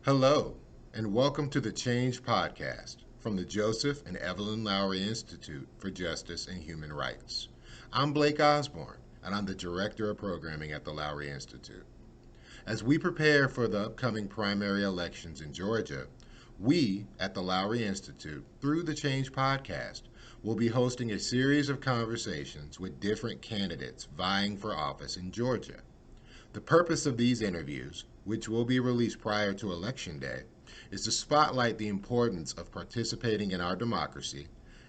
Hello, and welcome to the Change Podcast from the Joseph and Evelyn Lowery Institute for Justice and Human Rights. I'm Blake Osborne, and I'm the Director of Programming at the Lowery Institute. As we prepare for the upcoming primary elections in Georgia, we at the Lowery Institute, through the Change Podcast, will be hosting a series of conversations with different candidates vying for office in Georgia. The purpose of these interviews, which will be released prior to Election Day, is to spotlight the importance of participating in our democracy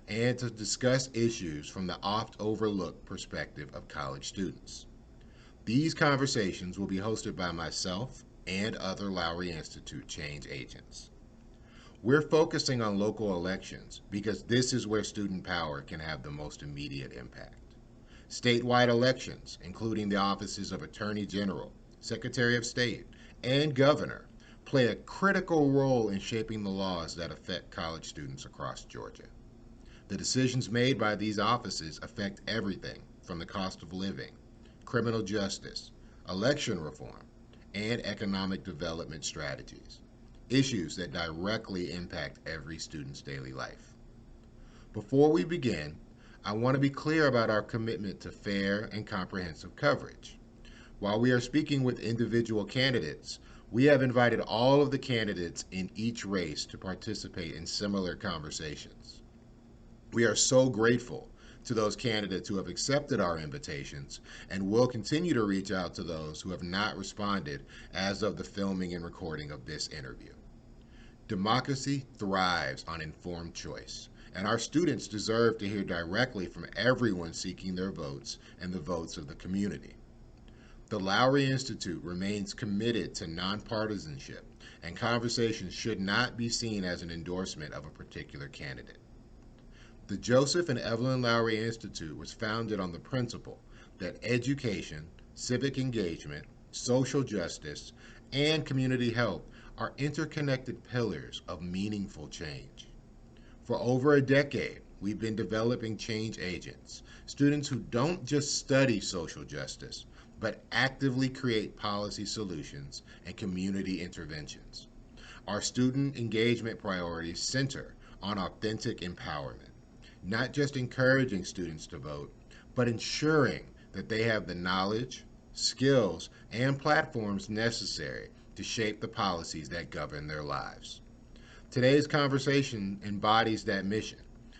and to discuss issues from the oft overlooked perspective of college students. These conversations will be hosted by myself and other Lowery Institute Change Agents. We're focusing on local elections because this is where student power can have the most immediate impact. Statewide elections, including the offices of Attorney General, Secretary of State, and Governor, play a critical role in shaping the laws that affect college students across Georgia. The decisions made by these offices affect everything from the cost of living, criminal justice, election reform, and economic development strategies, issues that directly impact every student's daily life. Before we begin, I want to be clear about our commitment to fair and comprehensive coverage. While we are speaking with individual candidates, we have invited all of the candidates in each race to participate in similar conversations. We are so grateful to those candidates who have accepted our invitations and will continue to reach out to those who have not responded as of the filming and recording of this interview. Democracy thrives on informed choice, and our students deserve to hear directly from everyone seeking their votes and the votes of the community. The Lowery Institute remains committed to nonpartisanship, and conversations should not be seen as an endorsement of a particular candidate. The Joseph and Evelyn Lowery Institute was founded on the principle that education, civic engagement, social justice, and community health are interconnected pillars of meaningful change. For over a decade, we've been developing change agents, students who don't just study social justice, but actively create policy solutions and community interventions. Our student engagement priorities center on authentic empowerment, not just encouraging students to vote, but ensuring that they have the knowledge, skills, and platforms necessary to shape the policies that govern their lives. Today's conversation embodies that mission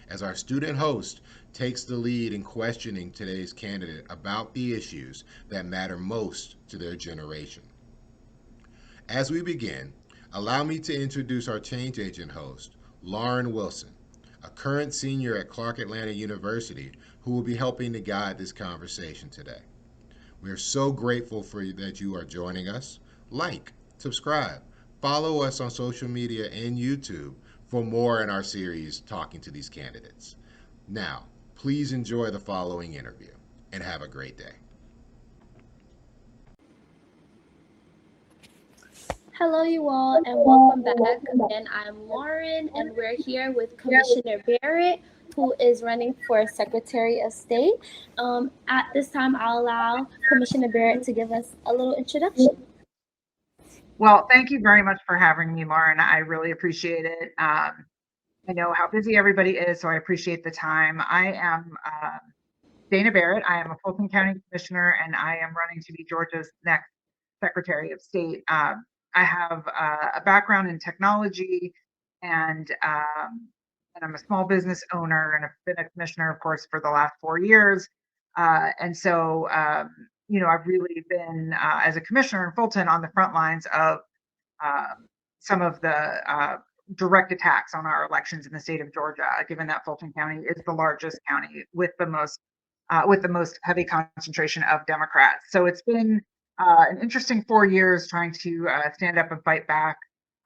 as our student host takes the lead in questioning today's candidate about the issues that matter most to their generation. As we begin, allow me to introduce our change agent host, Lawren Wilson, a current senior at Clark Atlanta University who will be helping to guide this conversation today. We are so grateful for you that you are joining us. Like, subscribe, follow us on social media and YouTube for more in our series talking to these candidates. Now, please enjoy the following interview and have a great day. Hello, you all, and welcome back. Again, I'm Lauren, and we're here with Commissioner Barrett, who is running for Secretary of State. At this time, I'll allow Commissioner Barrett to give us a little introduction. Well, thank you very much for having me, Lauren. I really appreciate it. I know how busy everybody is, so I appreciate the time. I am Dana Barrett. I am a Fulton County Commissioner, and I am running to be Georgia's next Secretary of State. I have a background in technology, and I'm a small business owner, and I've been a commissioner, of course, for the last 4 years. And so, I've really been, as a commissioner in Fulton, on the front lines of some of the direct attacks on our elections in the state of Georgia, given that Fulton County is the largest county with the most heavy concentration of Democrats. So it's been an interesting 4 years trying to stand up and fight back.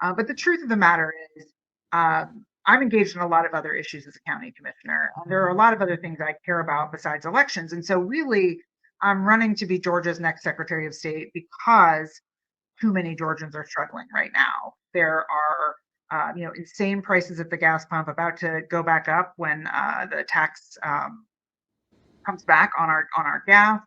But the truth of the matter is, I'm engaged in a lot of other issues as a county commissioner. And there are a lot of other things I care about besides elections. And so really, I'm running to be Georgia's next Secretary of State because too many Georgians are struggling right now. There are, insane prices at the gas pump, about to go back up when the tax comes back on our gas.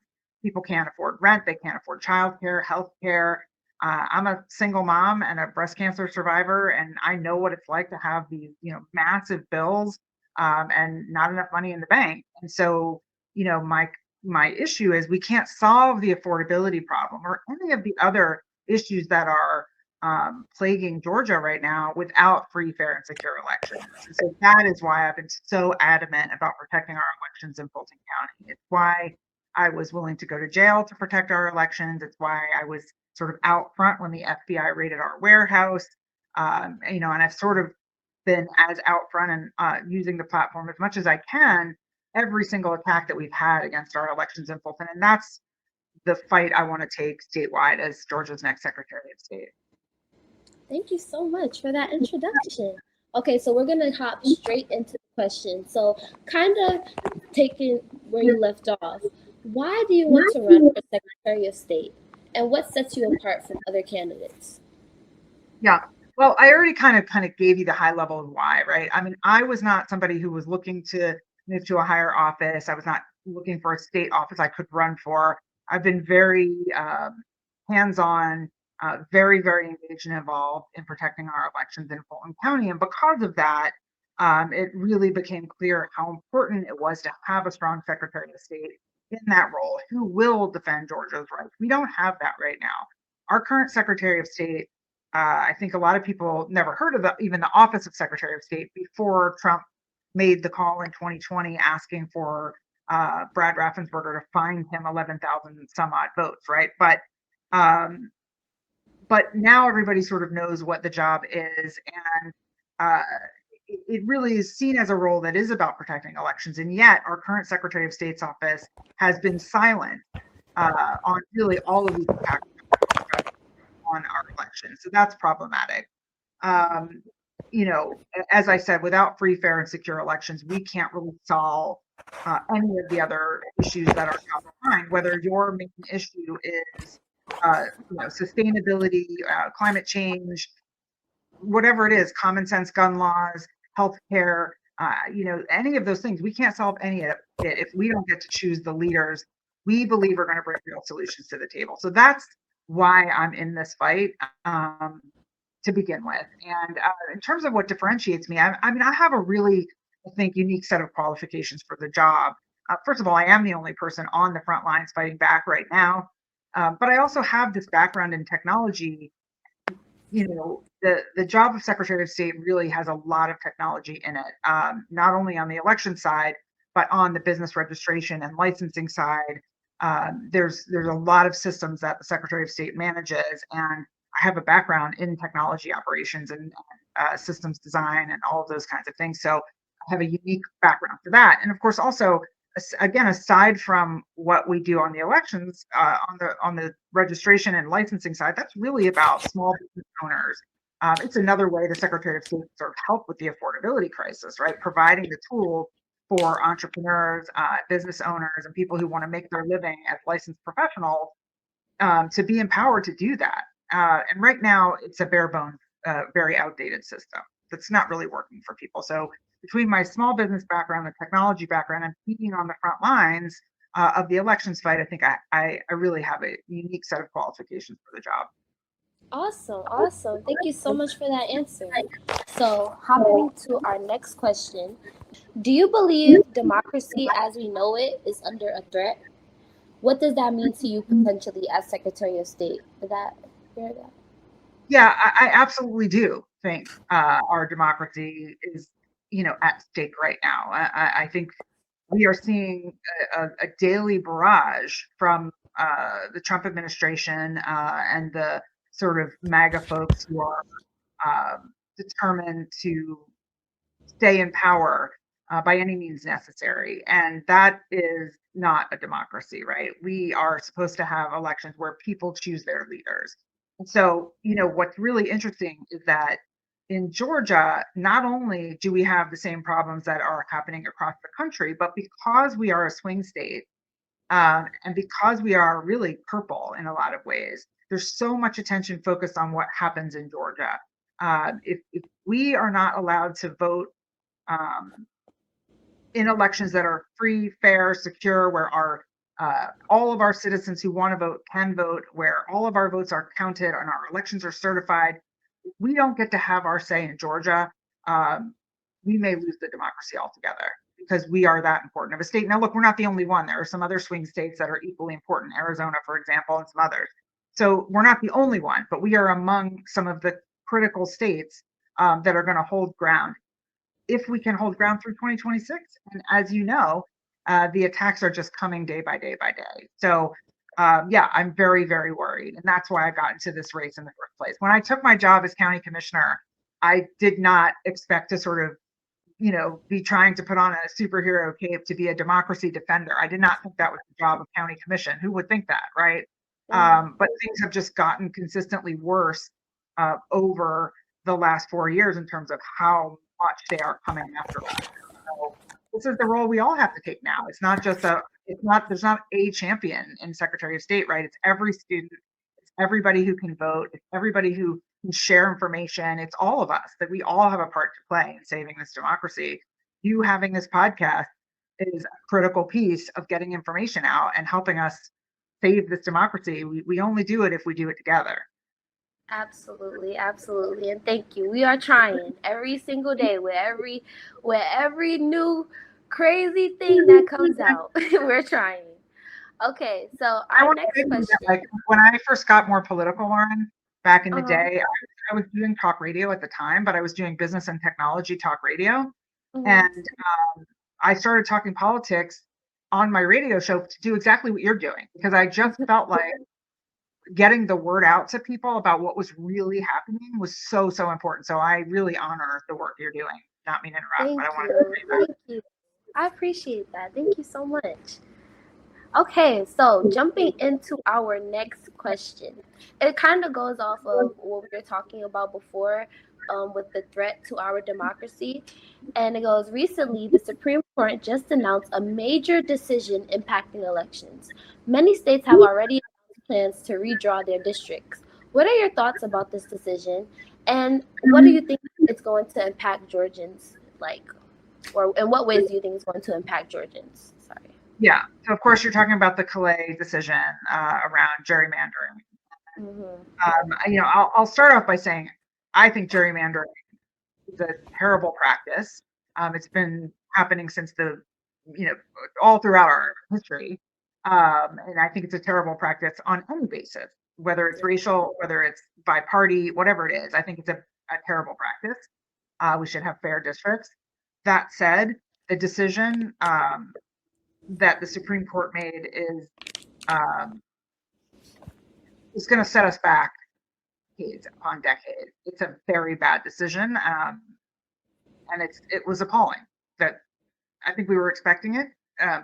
People can't afford rent, they can't afford childcare, healthcare. I'm a single mom and a breast cancer survivor, and I know what it's like to have these, massive bills, and not enough money in the bank. And so, my issue is we can't solve the affordability problem or any of the other issues that are plaguing Georgia right now without free, fair, and secure elections. And so that is why I've been so adamant about protecting our elections in Fulton County. It's why I was willing to go to jail to protect our elections. It's why I was sort of out front when the FBI raided our warehouse. And I've sort of been as out front and using the platform as much as I can every single attack that we've had against our elections in Fulton. And that's the fight I want to take statewide as Georgia's next Secretary of State. Thank you so much for that introduction. Okay, so we're going to hop straight into the question. So kind of taking where you left off, why do you want to run for Secretary of State? And what sets you apart from other candidates? Yeah, well, I already kind of gave you the high level of why, right? I mean, I was not somebody who was looking to move to a higher office. I was not looking for a state office I could run for. I've been very hands-on, very, very engaged and involved in protecting our elections in Fulton County. And because of that, it really became clear how important it was to have a strong Secretary of State in that role who will defend Georgia's rights. We don't have that right now. Our current Secretary of State, I think a lot of people never heard of even the office of Secretary of State before Trump made the call in 2020 asking for Brad Raffensperger to fine him 11,000 some odd votes, right? But now everybody sort of knows what the job is, and it really is seen as a role that is about protecting elections. And yet our current Secretary of State's office has been silent on really all of these attacks on our elections. So that's problematic. As I said, without free, fair, and secure elections, we can't really solve any of the other issues that are top of mind, whether your main issue is sustainability, climate change, whatever it is, common sense gun laws, healthcare, any of those things. We can't solve any of it if we don't get to choose the leaders we believe are going to bring real solutions to the table. So that's why I'm in this fight to begin with. And in terms of what differentiates me, I have a really, I think, unique set of qualifications for the job. First of all, I am the only person on the front lines fighting back right now. But I also have this background in technology. The job of Secretary of State really has a lot of technology in it, not only on the election side, but on the business registration and licensing side. There's a lot of systems that the Secretary of State manages, and I have a background in technology operations and systems design and all of those kinds of things. So I have a unique background for that. And of course, also, again, aside from what we do on the elections, on the registration and licensing side, that's really about small business owners. It's another way the Secretary of State sort of help with the affordability crisis, right? Providing the tools for entrepreneurs, business owners, and people who want to make their living as licensed professionals to be empowered to do that. And right now, it's a bare bones, very outdated system that's not really working for people. So between my small business background and technology background and being on the front lines of the elections fight, I think I really have a unique set of qualifications for the job. Awesome. Thank you so much for that answer. So hopping to our next question, do you believe democracy as we know it is under a threat? What does that mean to you potentially as Secretary of State? Is that fair? Yeah, I absolutely do think our democracy is, at stake right now. I think we are seeing a daily barrage from the Trump administration and the sort of MAGA folks who are determined to stay in power by any means necessary. And that is not a democracy, right? We are supposed to have elections where people choose their leaders. And so, what's really interesting is that in Georgia, not only do we have the same problems that are happening across the country, but because we are a swing state and because we are really purple in a lot of ways, there's so much attention focused on what happens in Georgia. If we are not allowed to vote in elections that are free, fair, secure, where our all of our citizens who want to vote can vote, where all of our votes are counted and our elections are certified. We don't get to have our say in Georgia. We may lose the democracy altogether because we are that important of a state. Now, look, we're not the only one. There are some other swing states that are equally important, Arizona, for example, and some others. So we're not the only one, but we are among some of the critical states that are going to hold ground if we can hold ground through 2026. And as you know, the attacks are just coming day by day by day. So yeah, I'm very, very worried. And that's why I got into this race in the first place. When I took my job as county commissioner, I did not expect to sort of, be trying to put on a superhero cape to be a democracy defender. I did not think that was the job of county commission. Who would think that, right? But things have just gotten consistently worse over the last 4 years in terms of how much they are coming after us. So this is the role we all have to take now. It's not just there's not a champion in Secretary of State, right? It's every student, it's everybody who can vote, it's everybody who can share information. It's all of us, that we all have a part to play in saving this democracy. You having this podcast is a critical piece of getting information out and helping us save this democracy. We only do it if we do it together. Absolutely, absolutely, and thank you. We are trying every single day with every new crazy thing that comes out. We're trying. Okay, so our next question. Like when I first got more political, Lawren, back in the day, I was doing talk radio at the time, but I was doing business and technology talk radio, and I started talking politics on my radio show to do exactly what you're doing, because I just felt like getting the word out to people about what was really happening was so important. So I really honor the work you're doing. Not mean to interrupt, but I want to say that. Thank you. I appreciate that. Thank you so much. Okay, so jumping into our next question. It kind of goes off of what we were talking about before with the threat to our democracy. And it goes, recently, the Supreme Court just announced a major decision impacting elections. Many states have already plans to redraw their districts. What are your thoughts about this decision? And what do you think it's going to impact Georgians, or in what ways do you think it's going to impact Georgians? Sorry. Yeah, so of course you're talking about the Calais decision around gerrymandering. I'll start off by saying I think gerrymandering is a terrible practice. It's been happening since all throughout our history. And I think it's a terrible practice on any basis, whether it's racial, whether it's by party, whatever it is. I think it's a terrible practice. We should have fair districts. That said, the decision that the Supreme Court made is going to set us back decades upon decades. It's a very bad decision, and it was appalling. That I think we were expecting it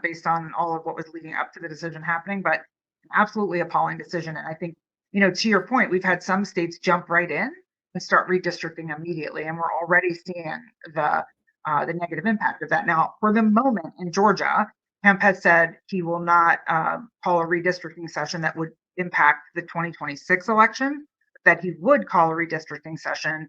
based on all of what was leading up to the decision happening, but an absolutely appalling decision. And I think, to your point, we've had some states jump right in and start redistricting immediately, and we're already seeing the negative impact of that. Now, for the moment in Georgia, Kemp has said he will not call a redistricting session that would impact the 2026 election, that he would call a redistricting session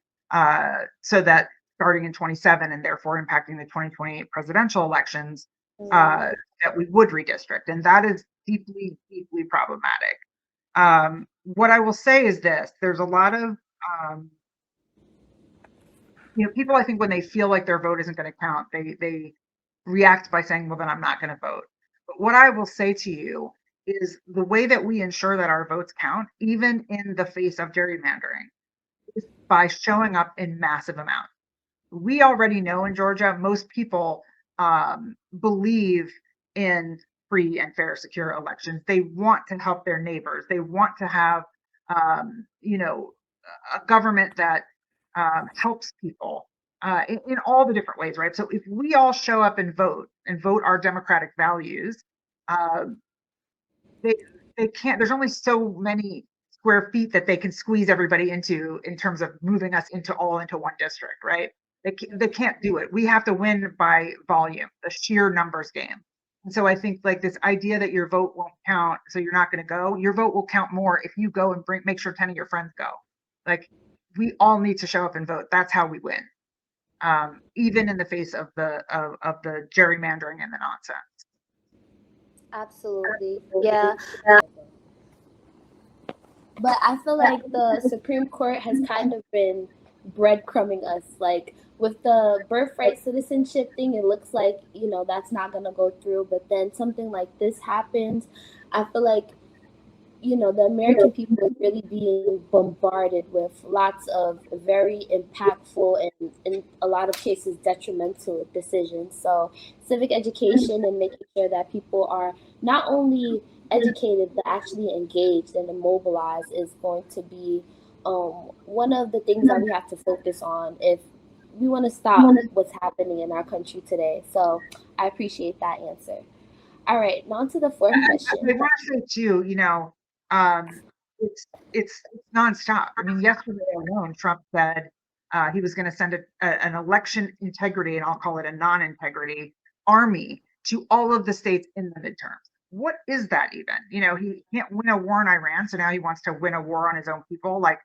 so that starting in 27 and therefore impacting the 2028 presidential elections, that we would redistrict. And that is deeply, deeply problematic. What I will say is this: there's a lot of, people, I think when they feel like their vote isn't going to count, they react by saying, well, then I'm not going to vote. But what I will say to you is the way that we ensure that our votes count, even in the face of gerrymandering, is by showing up in massive amounts. We already know in Georgia, most people believe in free and fair, secure elections. They want to help their neighbors. They want to have, a government that helps people in all the different ways, right? So if we all show up and vote our democratic values, they can't. There's only so many square feet that they can squeeze everybody into in terms of moving us into one district, right? They can't do it. We have to win by volume, the sheer numbers game. And so I think like this idea that your vote won't count, so you're not going to go, your vote will count more if you go and make sure 10 of your friends go. Like, we all need to show up and vote. That's how we win, even in the face of the gerrymandering and the nonsense. Absolutely. Yeah. But I feel like the Supreme Court has kind of been breadcrumbing us. Like with the birthright citizenship thing, it looks like, that's not going to go through. But then something like this happens. I feel like, the American people is really being bombarded with lots of very impactful and, in a lot of cases, detrimental decisions. So, civic education and making sure that people are not only educated but actually engaged and immobilized is going to be one of the things that we have to focus on if we want to stop what's happening in our country today. So, I appreciate that answer. All right, now to the fourth question. I want to say too, um, it's nonstop. I mean, yesterday alone, Trump said he was going to send an election integrity, and I'll call it a non-integrity army to all of the states in the midterms. What is that even? He can't win a war in Iran, so now he wants to win a war on his own people. Like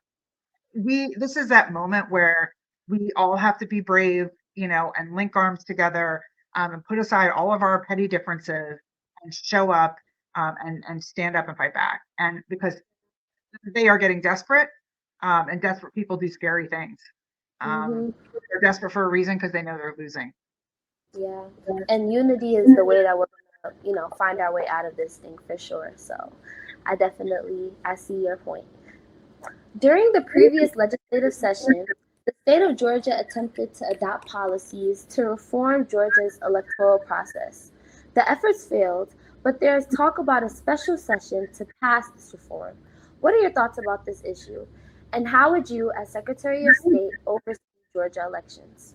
this is that moment where we all have to be brave, and link arms together, and put aside all of our petty differences and show up, and stand up and fight back. And because they are getting desperate, and desperate people do scary things. They're desperate for a reason because they know they're losing. Yeah, and unity is the way that we're gonna, find our way out of this thing for sure. So, I see your point. During the previous legislative session, the state of Georgia attempted to adopt policies to reform Georgia's electoral process. The efforts failed, but there is talk about a special session to pass this reform. What are your thoughts about this issue? And how would you, as Secretary of State, oversee Georgia elections?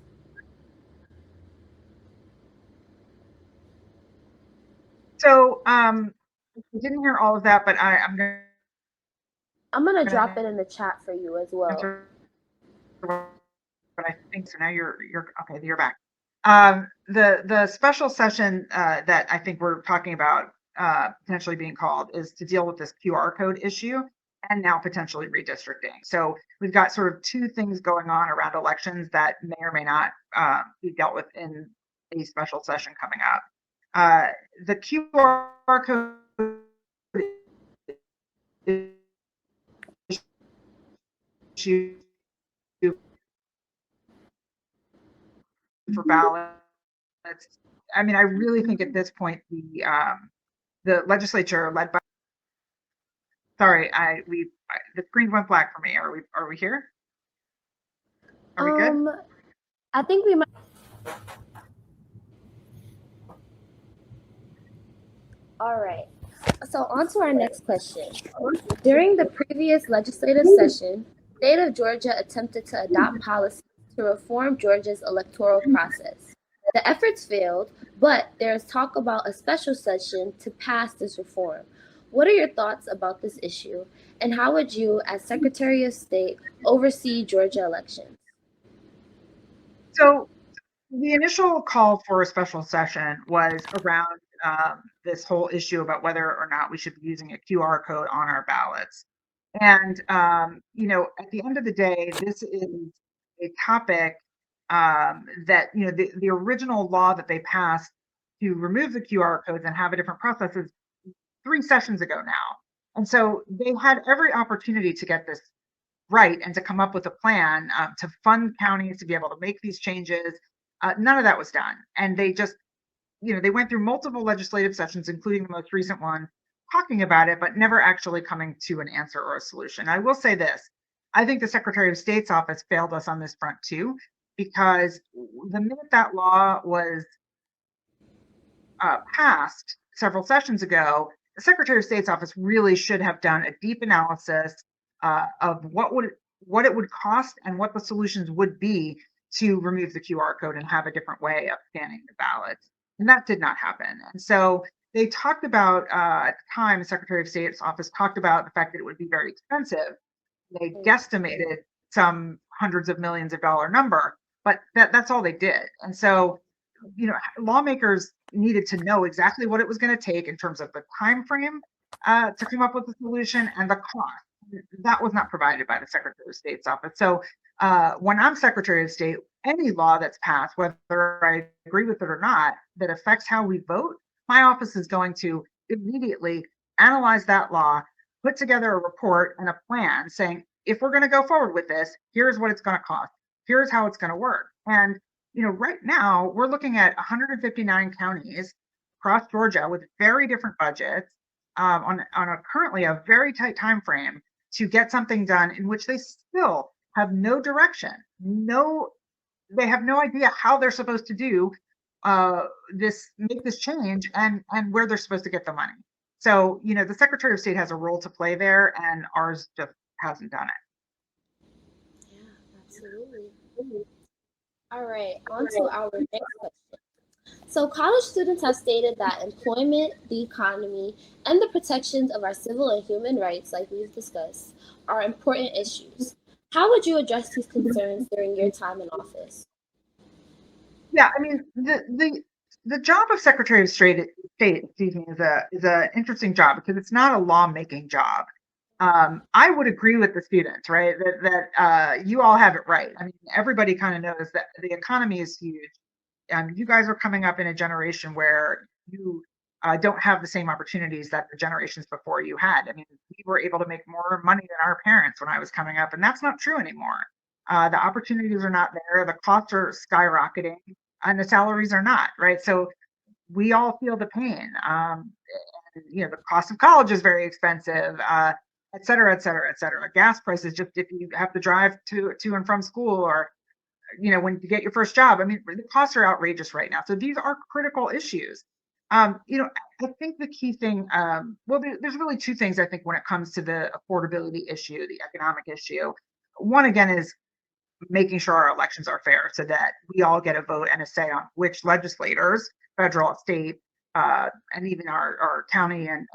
So I didn't hear all of that, but I'm going to drop it in the chat for you as well. But I think so. Now you're okay. You're back. The special session that I think we're talking about potentially being called is to deal with this QR code issue and now potentially redistricting. So we've got sort of two things going on around elections that may or may not be dealt with in a special session coming up. The QR code issue for ballots. I mean, I really think at this point the legislature led by. Sorry, the screen went black for me. Are we here? Are we good? I think we might. All right. So on to our next question. During the previous legislative session, the state of Georgia attempted to adopt policies to reform Georgia's electoral process. The efforts failed, but there is talk about a special session to pass this reform. What are your thoughts about this issue, and how would you, as Secretary of State, oversee Georgia elections? So the initial call for a special session was around this whole issue about whether or not we should be using a QR code on our ballots. And, at the end of the day, this is a topic that, the original law that they passed to remove the QR codes and have a different process is 3 sessions ago now. And so they had every opportunity to get this right and to come up with a plan to fund counties to be able to make these changes. None of that was done. And they just, they went through multiple legislative sessions, including the most recent one, talking about it, but never actually coming to an answer or a solution. I will say this. I think the Secretary of State's office failed us on this front too, because the minute that law was passed several sessions ago, the Secretary of State's office really should have done a deep analysis of what it would cost and what the solutions would be to remove the QR code and have a different way of scanning the ballots. And that did not happen. And so they talked about, at the time, the Secretary of State's office talked about the fact that it would be very expensive. They guesstimated some hundreds of millions of dollar number, but that's all they did. And so, lawmakers needed to know exactly what it was going to take in terms of the time frame to come up with a solution and the cost. That was not provided by the Secretary of State's office. So when I'm Secretary of State, any law that's passed, whether I agree with it or not, that affects how we vote, my office is going to immediately analyze that law, put together a report and a plan saying, if we're going to go forward with this, here's what it's going to cost. Here's how it's going to work. And, right now we're looking at 159 counties across Georgia with very different budgets, on a currently a very tight time frame to get something done in which they still have no direction. They have no idea how they're supposed to do make this change and where they're supposed to get the money. So, the Secretary of State has a role to play there, and ours just hasn't done it. Yeah, absolutely. All right, on to our next question. So, college students have stated that employment, the economy, and the protections of our civil and human rights, like we've discussed, are important issues. How would you address these concerns during your time in office? Yeah, I mean, the job of Secretary of State, excuse me, is a interesting job because it's not a lawmaking job. I would agree with the students, right? That you all have it right. I mean, everybody kind of knows that the economy is huge. You guys are coming up in a generation where you don't have the same opportunities that the generations before you had. I mean, we were able to make more money than our parents when I was coming up, and that's not true anymore. The opportunities are not there. The costs are skyrocketing, and the salaries are not, right? So we all feel the pain. The cost of college is very expensive, et cetera, et cetera, et cetera. Gas prices, just if you have to drive to and from school, or when you get your first job. I mean, the costs are outrageous right now. So these are critical issues. I think the key thing, there's really two things I think when it comes to the affordability issue, the economic issue. One, again, is making sure our elections are fair so that we all get a vote and a say on which legislators, federal, state, and even our county and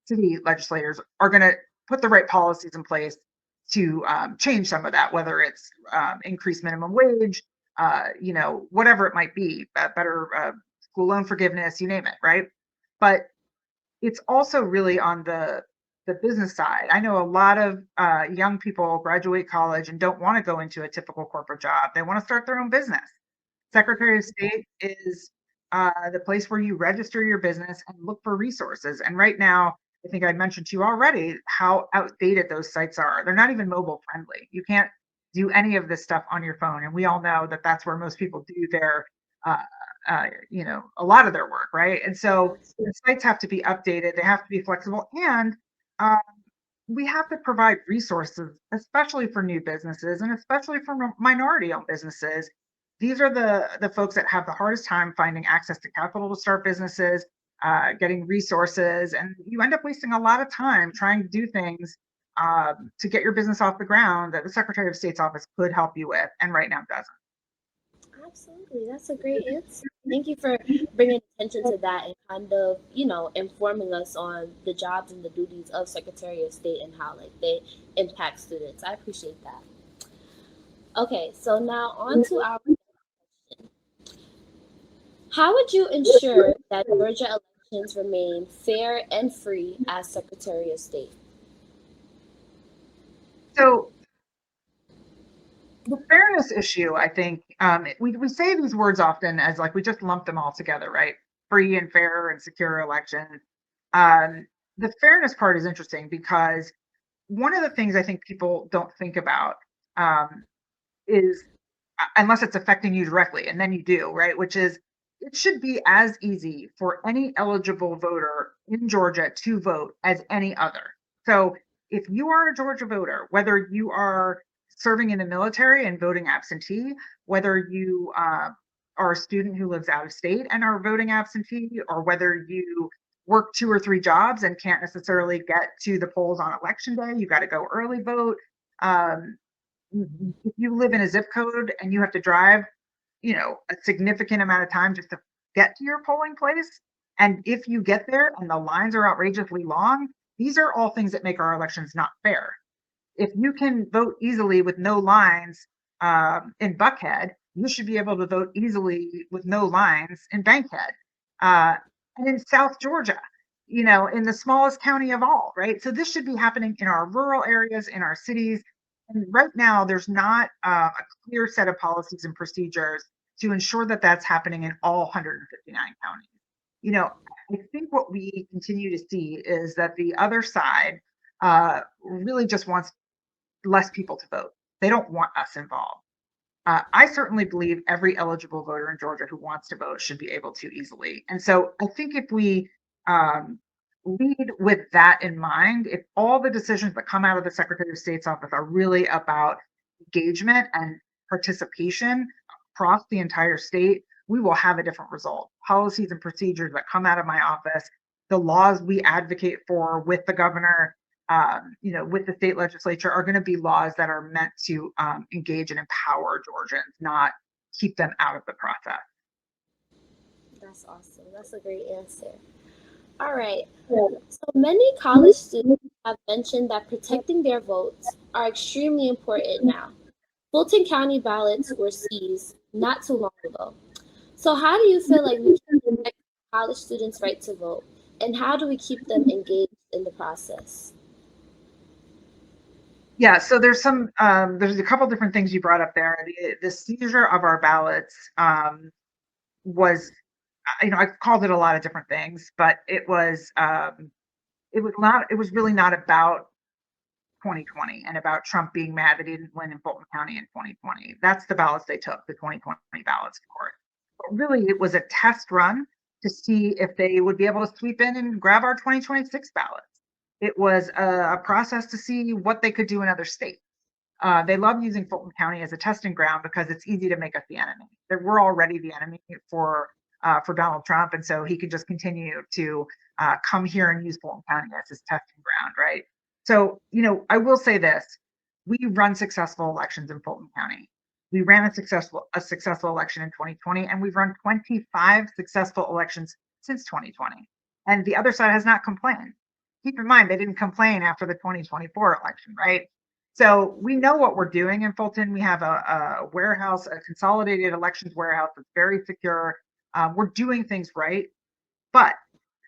city legislators are going to put the right policies in place to change some of that, whether it's increased minimum wage, whatever it might be, better school loan forgiveness, you name it, right? But it's also really on the business side. I know a lot of young people graduate college and don't want to go into a typical corporate job. They want to start their own business. Secretary of State is the place where you register your business and look for resources. And right now, I think I mentioned to you already how outdated those sites are. They're not even mobile friendly. You can't do any of this stuff on your phone. And we all know that that's where most people do their a lot of their work, right? And so the sites have to be updated, they have to be flexible, and we have to provide resources, especially for new businesses and especially for minority-owned businesses. These are the folks that have the hardest time finding access to capital to start businesses, getting resources, and you end up wasting a lot of time trying to do things to get your business off the ground that the Secretary of State's office could help you with, and right now doesn't. Absolutely. That's a great answer. Thank you for bringing attention to that and kind of, informing us on the jobs and the duties of Secretary of State and how they impact students. I appreciate that. Okay, so now on to our question. How would you ensure that Georgia elections remain fair and free as Secretary of State? So the fairness issue, I think, we say these words often as like we just lump them all together, right? Free and fair and secure elections. The fairness part is interesting because one of the things I think people don't think about is, unless it's affecting you directly, and then you do, right? Which is, it should be as easy for any eligible voter in Georgia to vote as any other. So if you are a Georgia voter, whether you are serving in the military and voting absentee, whether you are a student who lives out of state and are voting absentee, or whether you work 2 or 3 jobs and can't necessarily get to the polls on election day, you got to go early vote. If you live in a zip code and you have to drive, a significant amount of time just to get to your polling place, and if you get there and the lines are outrageously long, these are all things that make our elections not fair. If you can vote easily with no lines in Buckhead, you should be able to vote easily with no lines in Bankhead. And in South Georgia, in the smallest county of all, right? So this should be happening in our rural areas, in our cities. And right now, there's not a clear set of policies and procedures to ensure that that's happening in all 159 counties. I think what we continue to see is that the other side really just wants less people to vote. They don't want us involved. I certainly believe every eligible voter in Georgia who wants to vote should be able to easily. And so I think if we um, lead with that in mind, if all the decisions that come out of the Secretary of State's office are really about engagement and participation across the entire state, we will have a different result. Policies and procedures that come out of my office, the laws we advocate for with the governor, with the state legislature are going to be laws that are meant to engage and empower Georgians, not keep them out of the process. That's awesome. That's a great answer. All right. So many college students have mentioned that protecting their votes are extremely important now. Fulton County ballots were seized not too long ago. So how do you feel like we can protect college students' right to vote? And how do we keep them engaged in the process? Yeah, so there's a couple different things you brought up there. The seizure of our ballots was, I called it a lot of different things, but it was really not about 2020 and about Trump being mad that he didn't win in Fulton County in 2020. That's the ballots they took, the 2020 ballots, of course. But really, it was a test run to see if they would be able to sweep in and grab our 2026 ballots. It was a process to see what they could do in other states. They love using Fulton County as a testing ground because it's easy to make us the enemy. We're already the enemy for Donald Trump, and so he could just continue to come here and use Fulton County as his testing ground, right? So, I will say this: we run successful elections in Fulton County. We ran a successful election in 2020, and we've run 25 successful elections since 2020. And the other side has not complained. Keep in mind, they didn't complain after the 2024 election, right? So we know what we're doing in Fulton. We have a warehouse, a consolidated elections warehouse that's very secure. We're doing things right, but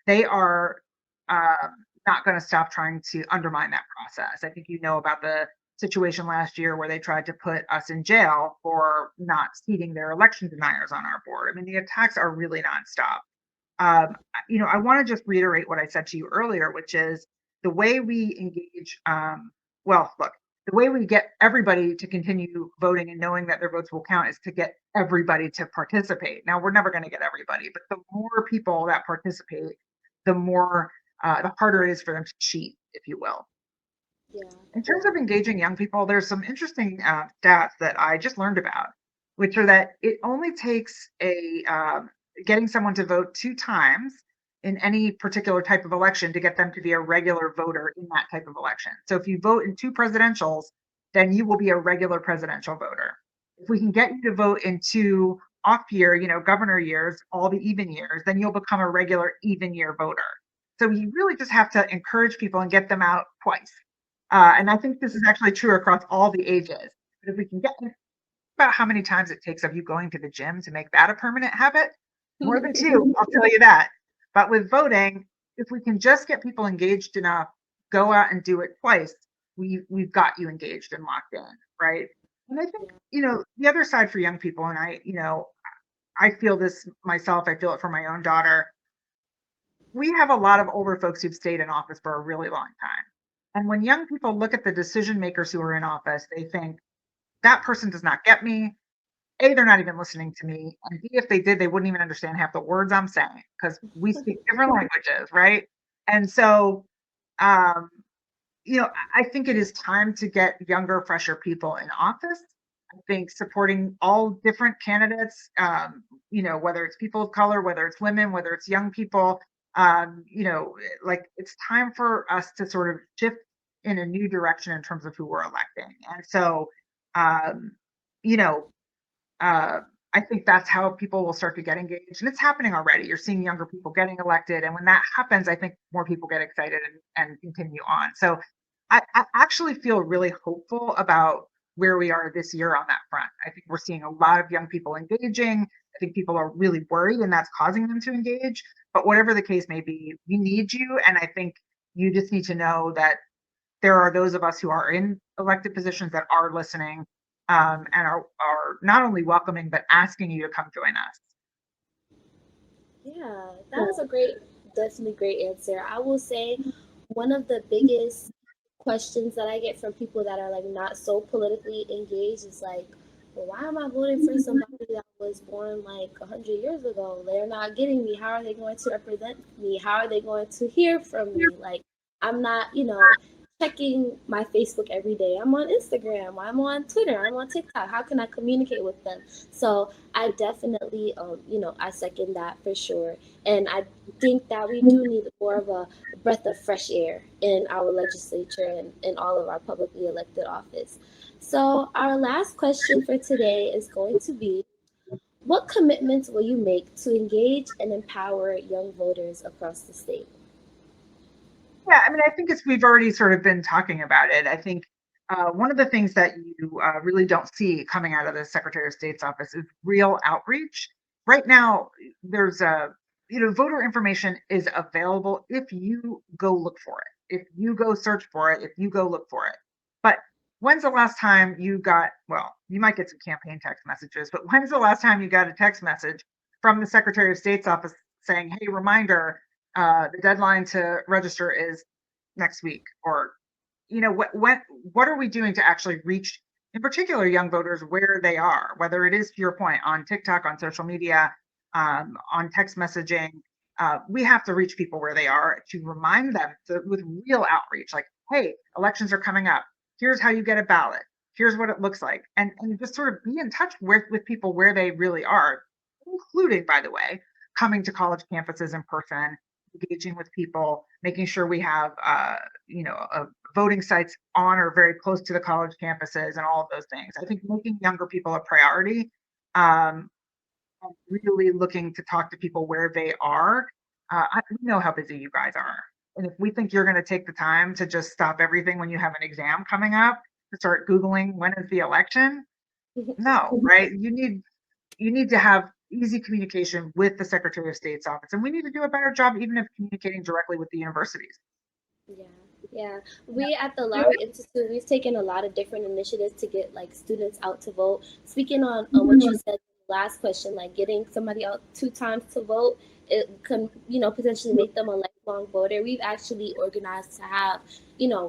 they are not going to stop trying to undermine that process. I think you know about the situation last year where they tried to put us in jail for not seating their election deniers on our board. I mean, the attacks are really nonstop. I want to just reiterate what I said to you earlier, which is the way we engage. The way we get everybody to continue voting and knowing that their votes will count is to get everybody to participate. Now, we're never going to get everybody, but the more people that participate, the harder it is for them to cheat, if you will. Yeah. In terms of engaging young people, there's some interesting stats that I just learned about, which are that it only takes getting someone to vote 2 times in any particular type of election to get them to be a regular voter in that type of election. So if you vote in 2 presidentials, then you will be a regular presidential voter. If we can get you to vote in 2 off year, governor years, all the even years, then you'll become a regular even year voter. So you really just have to encourage people and get them out twice. And I think this is actually true across all the ages. But if we can get about how many times it takes of you going to the gym to make that a permanent habit, more than 2, I'll tell you that. But with voting, if we can just get people engaged enough, go out and do it twice, we've got you engaged and locked in, right? And I think, the other side for young people, and I feel this myself, I feel it for my own daughter. We have a lot of older folks who've stayed in office for a really long time. And when young people look at the decision makers who are in office, they think, that person does not get me. A, they're not even listening to me. And B, if they did, they wouldn't even understand half the words I'm saying because we speak different languages, right? And so, I think it is time to get younger, fresher people in office. I think supporting all different candidates, whether it's people of color, whether it's women, whether it's young people, it's time for us to sort of shift in a new direction in terms of who we're electing. And so, I think that's how people will start to get engaged. And it's happening already. You're seeing younger people getting elected. And when that happens, I think more people get excited and continue on. So I actually feel really hopeful about where we are this year on that front. I think we're seeing a lot of young people engaging. I think people are really worried and that's causing them to engage. But whatever the case may be, we need you. And I think you just need to know that there are those of us who are in elected positions that are listening and are not only welcoming, but asking you to come join us. Yeah, that was a definitely great answer. I will say one of the biggest questions that I get from people that are like not so politically engaged is like, well, why am I voting for somebody that was born like 100 years ago? They're not getting me. How are they going to represent me? How are they going to hear from me? Like, I'm not, checking my Facebook every day. I'm on Instagram. I'm on Twitter. I'm on TikTok. How can I communicate with them? So I definitely, I second that for sure. And I think that we do need more of a breath of fresh air in our legislature and in all of our publicly elected office. So our last question for today is going to be, what commitments will you make to engage and empower young voters across the state? Yeah, I mean, I think we've already sort of been talking about it. I think one of the things that you really don't see coming out of the Secretary of State's office is real outreach. Right now, there's voter information is available if you go look for it, if you go search for it, if you go look for it. But when's the last time you got, well, you might get some campaign text messages, but when's the last time you got a text message from the Secretary of State's office saying, hey, reminder, the deadline to register is next week, or what are we doing to actually reach, in particular, young voters where they are, whether it is, to your point, on TikTok, on social media, on text messaging. We have to reach people where they are to remind them with real outreach, like, hey, elections are coming up, here's how you get a ballot, here's what it looks like, and just sort of be in touch with people where they really are, including, by the way, coming to college campuses in person, engaging with people, making sure we have voting sites on or very close to the college campuses and all of those things. I think making younger people a priority, and really looking to talk to people where they are. We know how busy you guys are. And if we think you're going to take the time to just stop everything when you have an exam coming up to start Googling when is the election, no, right? You need to have easy communication with the Secretary of State's office, and we need to do a better job even of communicating directly with the universities. Yeah, yeah. We at the Lawry Institute, we've taken a lot of different initiatives to get like students out to vote. Speaking on what you said last question, like getting somebody out 2 times to vote, it can potentially make them a lifelong voter. We've actually organized to have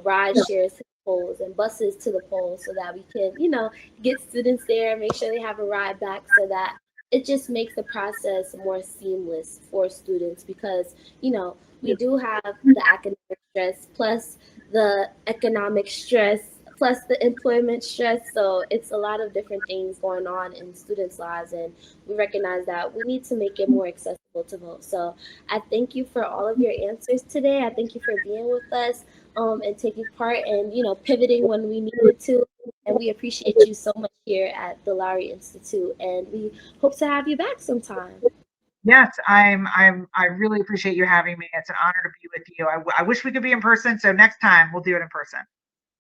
ride shares to the polls and buses to the polls so that we can get students there, make sure they have a ride back, so that it just makes the process more seamless for students because we do have the academic stress plus the economic stress plus the employment stress. So it's a lot of different things going on in students' lives, and we recognize that we need to make it more accessible to vote. So I thank you for all of your answers today. I thank you for being with us and taking part and pivoting when we needed to. And we appreciate you so much here at the Lowry Institute, and we hope to have you back sometime. Yes, I really appreciate you having me. It's an honor to be with you. I wish we could be in person, so next time we'll do it in person.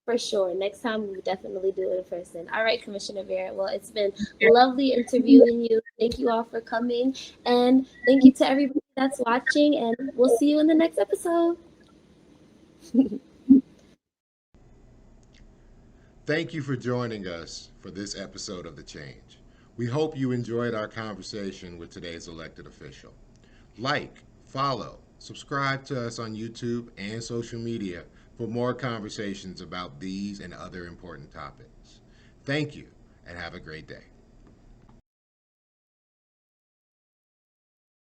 For sure. Next time we will definitely do it in person. All right, Commissioner Barrett. Well, it's been lovely interviewing you. Thank you all for coming. And thank you to everybody that's watching. And we'll see you in the next episode. Thank you for joining us for this episode of The Change. We hope you enjoyed our conversation with today's elected official. Like, follow, subscribe to us on YouTube and social media for more conversations about these and other important topics. Thank you, and have a great day.